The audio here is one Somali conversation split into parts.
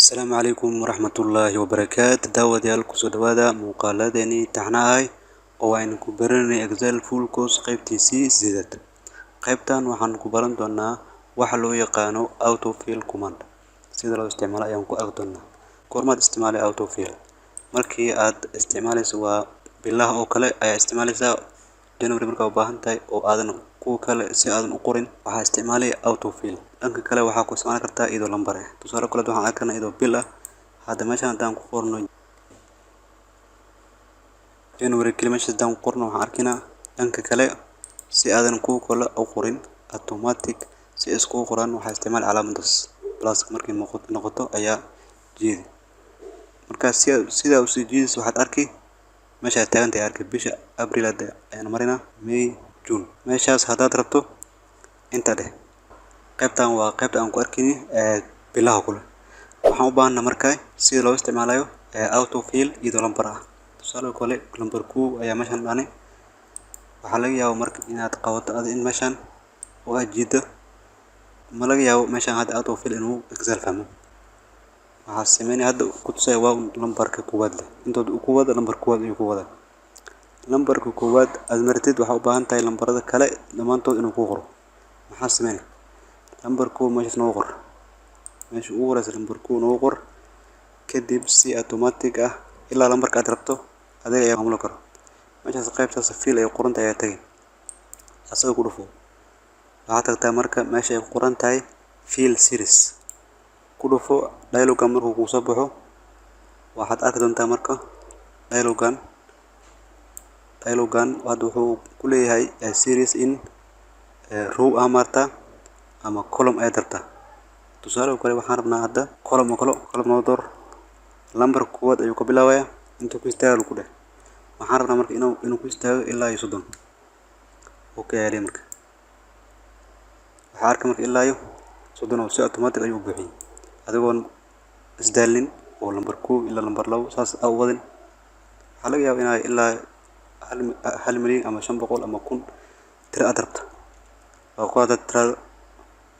السلام عليكم ورحمة الله وبركاته. داوديال kusoo dhawaada muuqaaladeeni taxanahay oo aynu ku baranay Excel full course qaybtiisii sideed. Qaybtan waxaan ku baran doonaa waxa loo yaqaano autofill command. Sida loo isticmaalo ayaan ku arki doonaa. Goormaad isticmaali autofill? Markii aad isticmaalayso waa bilaha oo kale ayaa isticmaalaysaa January markaa u baahan tahay oo aadan kuwa kale si aadan u qorin waxaa isticmaalay autofill. dhanka kale waxaa ku isticmaali kartaa iyadoo lambar ah. Tusaale kale waxaan arkaynaa iyadoo bil ah. Hadda meeshaan hadaan ku qorno January kaliya hadaan ku qorno waxaan arkaynaa dhanka kale si aadan kuwa kale u qorin automatic si isku qoran waxaa isticmaal calaamadaas plus markii noqoto ayaa jiidi. Marka sida u sii jiidis waxaad arki meesha taagan tahay arki bisha April ayaan marinaa May June. Meeshaas haddaad rabto inta dheh qaybtan waa qaybta aan ku arkini bilaha kule. Waxaan u baahnaa markaa sida loo isticmaalayo autofill iyadoo lambar ah. Tusaale kale lambar 2 ayaa meeshaan dhani. Waxaa laga yaabaa marka inaad qabato in meeshaan oo aad jiido ma laga yaabo meeshaan hadda autofill inuu Excel fahmo. Waxaa sameynay hadda ku tusay waa lambarka koowaad leh. Intood ku wada lambar koowaad iyo ku wada. Lambarka koowaad aad martid waxa u baahan tahay lambarada kale dhamaantood inuu ku qoro. Maxaa sameynay? Lambar 2 meesha noo qor. Meesha ugu horeysa lambar 2 noo qor. Kadib si automatic ah ilaa lambarka aad rabto adiga ayaa maamulo karo. Meeshaas qaybtaas fill ay qoran tahay tagay. Asoo ku dhufo. Waxaad tagtaa marka meesha ay qoran tahay fill series. Ku dhufo dialog markuu ku soo baxo waxaad arki doontaa marka dialogan hadda wuxuu ku leeyahay series in row amarta ama column ay darta. Tusaale kale waxaan rabnaa hadda column noo door lambar koowaad ayuu ka bilaabayaa inta ku istaago ku dheh. Waxaan rabnaa marka inuu ku istaago ilaa 30. Okay ayaa marka. Waxaan arkaa marka ilaa 30 si automatic ayuu buuxiyay. Adigoon isdaalin oo lambar 1 ilaa lambar 2 saas aad wadin. Waxaa laga yaabaa inay ilaa 1 milyan ama 500 ama 1000 tira aad rabto. oo qaadad tirada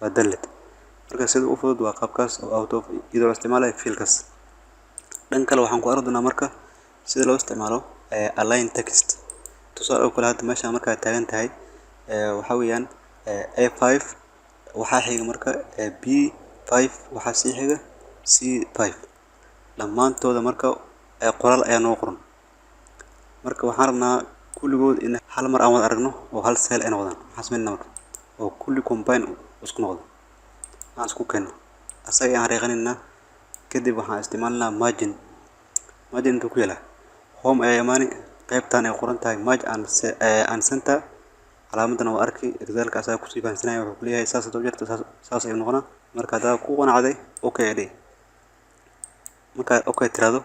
badalad. Marka sida u fudud waa qaabkaas oo autofill iyadoo la isticmaalayo fillkas. Dhanka kale waxaan ku arki doonaa marka sida loo isticmaalo align text. Tusaale kale hadda meesha marka taagan tahay waxa weeyaan A5 waxaa xiga marka B5 waxaa sii xiga C5 dhamaantooda marka qoraal ayaa noo qoran. Marka waxaan rabnaa kulligood in hal mar aan wada aragno oo hal cell ay noqdaan. Waxaan sameynaa marka oo kulli combine isku noqdo. Aan isku keeno asaga aan reeqanina kadib waxaan isticmaalnaa margin inta ku yaala home ayaa imaani qaybtan ay qoran tahay margin and center calaamadana waa arki Excelka asaga ku sii faahfaahinayo wuxuu ku leeyahay saas oo jirta saas ay noqonaa. Marka hada ku qanacday okay dhig. Marka okay tirado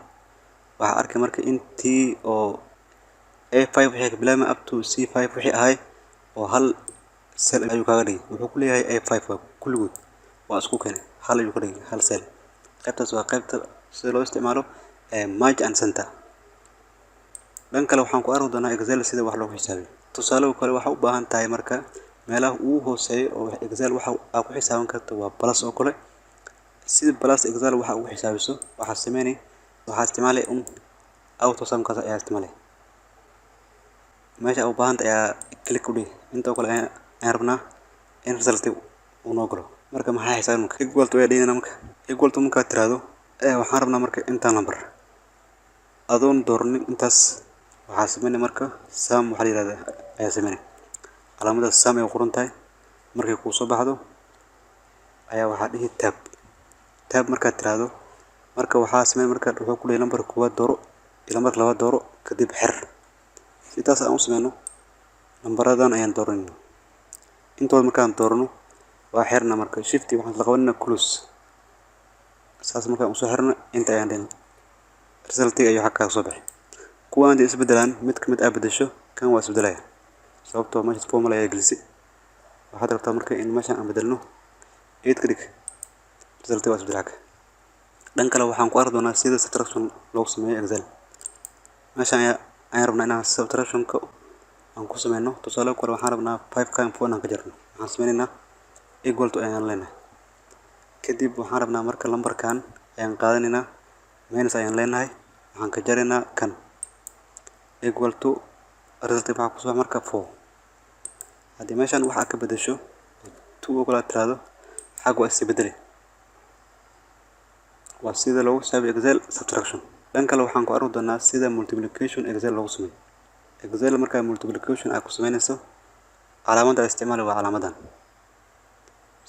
waxa arki marka intii oo A5 wixii ka bilaabmay up to C5 wixii ahay oo hal cell ayuu kaga dhigay. Wuxuu ku leeyahay A5 kulligood waa isku keenay hal ayuu ka dhigay hal cell. Qaybtaas waa qaybta sida loo isticmaalo merge and center. Dhanka kale waxaan ku arki doonaa Excel sida wax loo xisaabiyo. Tusaale kale waxa u baahan tahay marka meelaha ugu hooseeyo oo Excel waxa aad ku xisaaban karto waa plus oo kale. Sida plus Excel waxa uu xisaabiso waxa sameynay waxa isticmaalay auto sum kaas ayaa isticmaalay. Meesha u baahan tahay click u dhig inta kale aan rabnaa in result uu noo galo. Marka maxaa xisaabin marka equal to ay dhigana marka tirado waxaan rabnaa marka inta number adoon doornin intaas waxaa sameynay marka sum waxa la yiraahdaa ayaa sameynay calaamada sum ay qoran tahay markay ku soo baxdo ayaa waxa dhihi tab marka tirado marka waxaa sameynay marka wuxuu ku leeyahay lambar koowaad dooro ilaa lambar labaad dooro kadib xir sidaas aan u sameyno lambaradan ayaan dooranay intood markaan doorno waa xirna marka shift waxaan la qabanina close saas markaan u soo xirno inta ayaan dhin result ayuu xaq ka soo baxay. Kuwaan isbedelaan mid ka mid ah bedesho kan waa isbedelaya sababtoo meesha formula ay gelisay. Waxaad rabtaa marka in meesha aan bedelno 8 ka dhig result waa isbedelaka. Dhanka kale waxaan ku arki doonaa sida subtraction loo sameeyo Excel. Meesha ayaan rabnaa inaan subtraction ka aan ku sameyno. Tusaale kale waxaan rabnaa 5 ka 4 aan ka jarno. Waxaan sameynaa equal to ayaan leenahay. Kadib waxaan rabnaa marka lambarkan ayaan qaadanayna minus ayaan leenahay waxaan ka jaraynaa kan equal to result waxa ku soo marka 4 hadii meeshan waxa ka bedesho 2 oo kala tiraado xaq waa isbedel waa sida loogu xisaabiyo Excel subtraction dhan kale waxaan ku arki doonaa sida multiplication Excel loogu sameeyo Excel marka multiplication ay ku sameynayso calaamada isticmaal waa calaamadan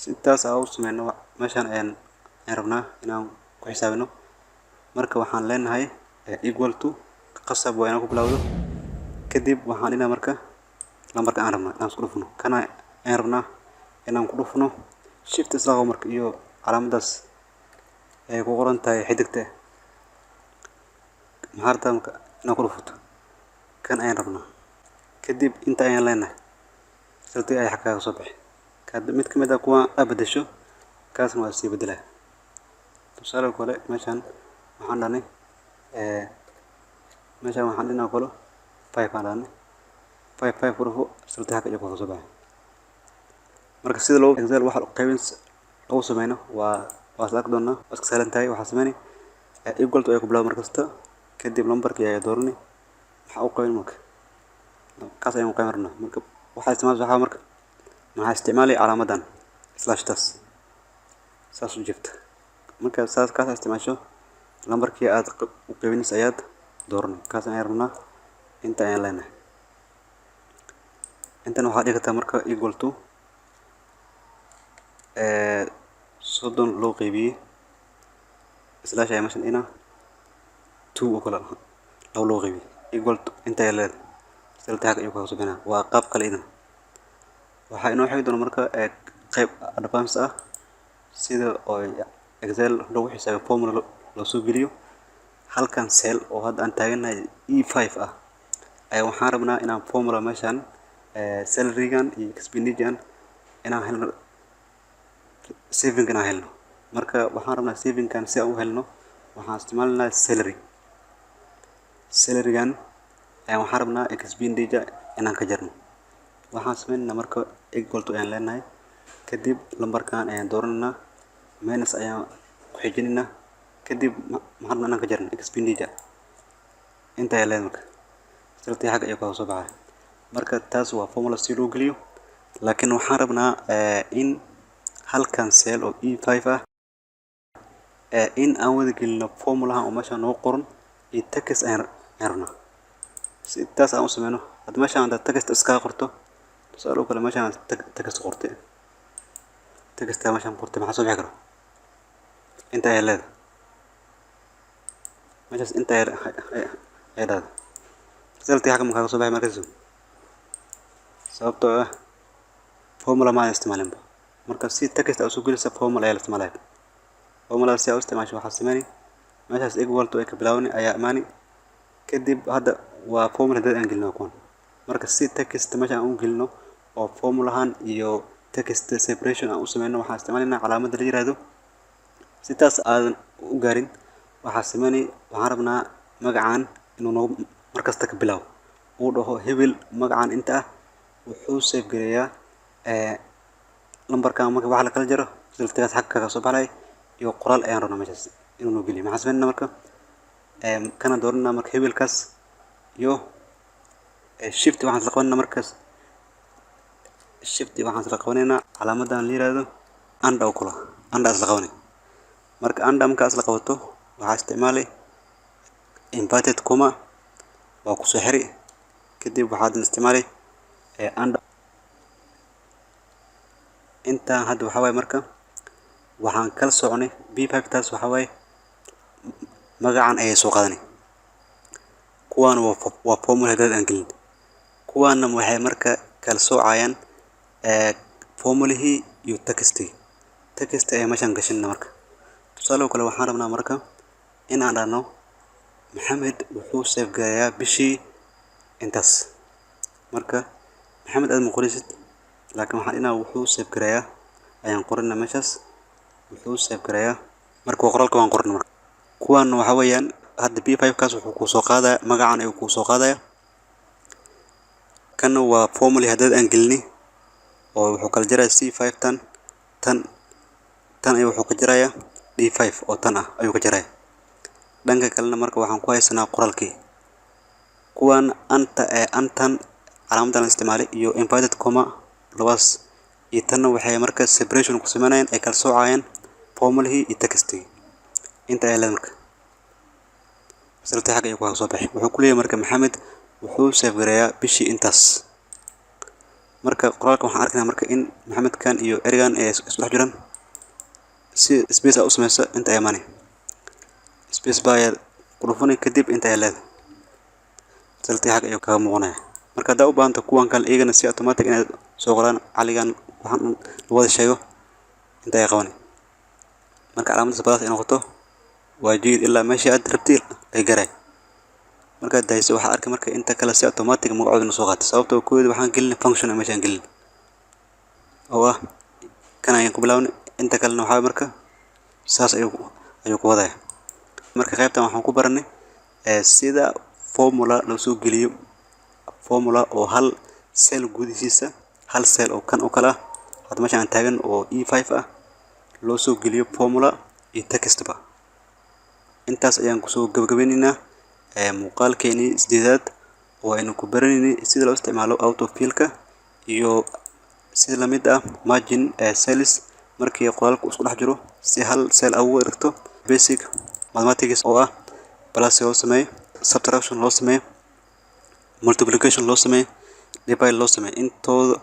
sidaas aan u sameeyno meeshan ayaan rabnaa inaan ku xisaabino marka waxaan leenahay equal to qasab waa inaan ku bilowdo kadib waxaan ina marka lambarka aan rabnaa inaan isku dhufno kana aan rabnaa inaan ku dhufno shift isla marka iyo calaamadaas ay ku qoran tahay xidigta maharta inaan ku dhufto kan ayaan rabnaa kadib inta ayaan leenahay sabti ay xaqaaga soo bixi kadib mid kamid ah kuwa abadasho kaasna waa sii bedelaa tusaale kale meeshan waxaan dhahnay meeshan waxaan dhinaa kalo 5 aan dhahnay 5 furfo sabti xaq iyo soo bixi marka sida loo Excel waxa qaybin loo sameeyno waa saak doona waska saalan tahay waxa sameeyay equal to ay ku bilaw markasta kadib lambarkii ay doorani waxa uu qaybin marka kaas ayaan qaybinaa marka waxa isticmaal marka maxaa isticmaalay calaamadan slash tas saas u jirta marka saas kaas isticmaasho lambarkii aad u qaybinayso ayaad dooranay kaas ayaan rabnaa inta ayaan leenahay intan waxa dhigata marka equal to soddon loo qaybiyay slash ay meeshan ina 2 oo kala loo qaybiyay equal to inta ay leedahay saltaag iyo ka soo bixina waa qaab kale idan waxa inoo xigay doona marka qayb advance ah sida oo Excel lagu xisaabiyo formula loo soo geliyo halkan cell oo hadda aan taaganahay E5 ah ay waxaan rabnaa inaan formula meeshan salary-gan iyo expenditure inaan helno saving kan helno marka waxaan rabnaa saving kan si aan u helno waxaan isticmaalnaa salary gan ay waxaan rabnaa expenditure inaan ka jarno waxaan sameeynaa marka equal to aan leenahay kadib lambarkan ayaan dooranaa minus ayaan ku xijinina kadib maxaan inaan ka jarno expenditure inta ay leedahay marka salary xaq iyo ka soo baxay marka taas waa formula si loo geliyo laakiin waxaan rabnaa in halkan cell oo E5 ah in aan wada gelino formulaha oo meesha noo qoran iyo text ayaan rabnaa si taas aan u sameeyno hadda meesha aan text iska qorto tusaale kale meesha aan text qortay text meesha aan qortay maxaa soo bixi karo inta ay leedahay meeshaas inta ay leedahay salty xaq ma soo bixi markaas sababtoo ah formula ma isticmaalin marka si text aad soo gelisay formula ay isticmaalay formula si aad isticmaasho waxa sameeyay meeshaas equal to ay ka bilaawni ayaa amaani kadib hadda waa formula dad aan gelino koon marka si text meesha aan u gelino oo formulahan iyo text separation aan u sameeyno waxa isticmaalnaa calaamada la yiraahdo si taas aadan u gaarin waxa sameeyay waxaan rabnaa magacaan inuu markasta ka bilaaw uu dhaho hebel magacaan inta ah wuxuu save gareeyaa lambarka marka waxa la kala jaro siltigaas xaq ka soo baxay iyo qoraal ayaan rabnaa meeshaas inuu noo geliyo maxaa sameeynaa marka kana dooranaa marka hebelkaas iyo shift waxaan isla qabanaa markaas shift waxaan isla qabanaa calaamadan la yiraahdo and oo kala and isla qabanay marka and marka isla qabato waxa isticmaalay inverted comma waa ku soo xiri kadib waxaad isticmaalay and inta hadda waxa way marka waxaan kala soconay B5 taas waxa way magacaan ay soo qaadanay kuwan waa formula dad aan gelin kuwana waxay marka kala soocayaan formulahi iyo text ay meeshan gashin marka tusaale kale waxaan rabnaa marka in aan dhahno Maxamed wuxuu save gareeyaa bishii intaas marka Maxamed aad ma qorisid laakiin waxaan inaa wuxuu save gareeyaa ayaan qornaa meeshaas wuxuu save gareeyaa marka qoraalka waan qornaa marka kuwan waxa weeyaan hadda B5 kaas wuxuu ku soo qaadaa magacaan ay ku soo qaadaya kana waa formula hadda aan gelini oo wuxuu kala jiraa C5 tan ay wuxuu ka jirayaa D5 oo tan ah ayuu ka jaray. Dhanka kalena marka waxaan ku haysanaa qoraalkii kuwan antan calaamadan la isticmaalay iyo inverted comma labaas iyo tan waxay marka separation ku sameynayaan ay kala soocayaan formulahi iyo textii inta ay leedahay marka sababta xaq ay ku soo baxay wuxuu ku leeyahay marka Maxamed wuxuu save gareeyaa bishii intaas marka qoraalka waxaan arkaynaa marka in Maxamed kan iyo erigan ay isku dhex jiraan si space u sameeysa inta ay maani space bar qurufani kadib inta ay leedahay sababta xaq ay ka muuqanaya marka daa u baahanta kuwan kale eegana si automatic inay soo qoraan caligan waxaan wada sheego inta ay qaban marka calaamada sababta inay noqoto واجد إلا ماشي أد ربتيل لجري مركز دايس واحد أركب مركز أنت كلا سي أوتوماتيك مقعد نصوغات سببته كود وحن قلنا فانكشن ماشي نقلنا هو كان ينقبلون أنت كلا نوع مركز ساس أيوك وضعه مركز غيبته وحن كبرني سيدا فورمولا لو سوق جليو فورمولا أو هل سيل جودي سيسا هل سيل أو كان أو كلا هذا ماشي عن تاجن أو E5 لو سوق جليو فورمولا يتكست بقى intaas ayaan ku soo gabagabeynaa muuqaalkeeni isdeedaad oo aynu ku baranayna sida loo isticmaalo autofill-ka iyo sida la mid ah margin cells markii qoraalku isku dhex jiro si hal cell ugu dhigto basic mathematics oo ah plus loo sameeyo subtraction loo sameeyo multiplication loo sameeyo divide loo sameeyo intooda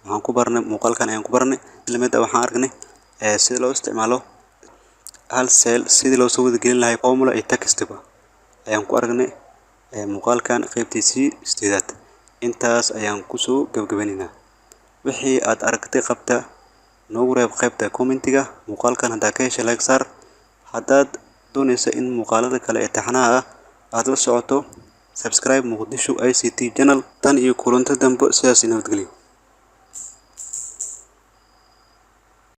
waxaan ku baranay muuqaalkan ayaan ku baranay la mid ah waxaan aragnay sida loo isticmaalo hal cell sidii loo soo wada gelin lahaa formula iyo text ba ayaan ku aragnay muuqaalkan qaybtiisii isdeedaad intaas ayaan ku soo gabagabeynaa wixii aad aragtay qabta noogu reeb qaybta commentiga muuqaalkan hadaa ka heshay like saar hadaad doonaysa in muuqaalada kale ee taxanaha ah aad la socoto subscribe Muqdisho ICT channel tan iyo kulanti dambe sidaas nabadgelyo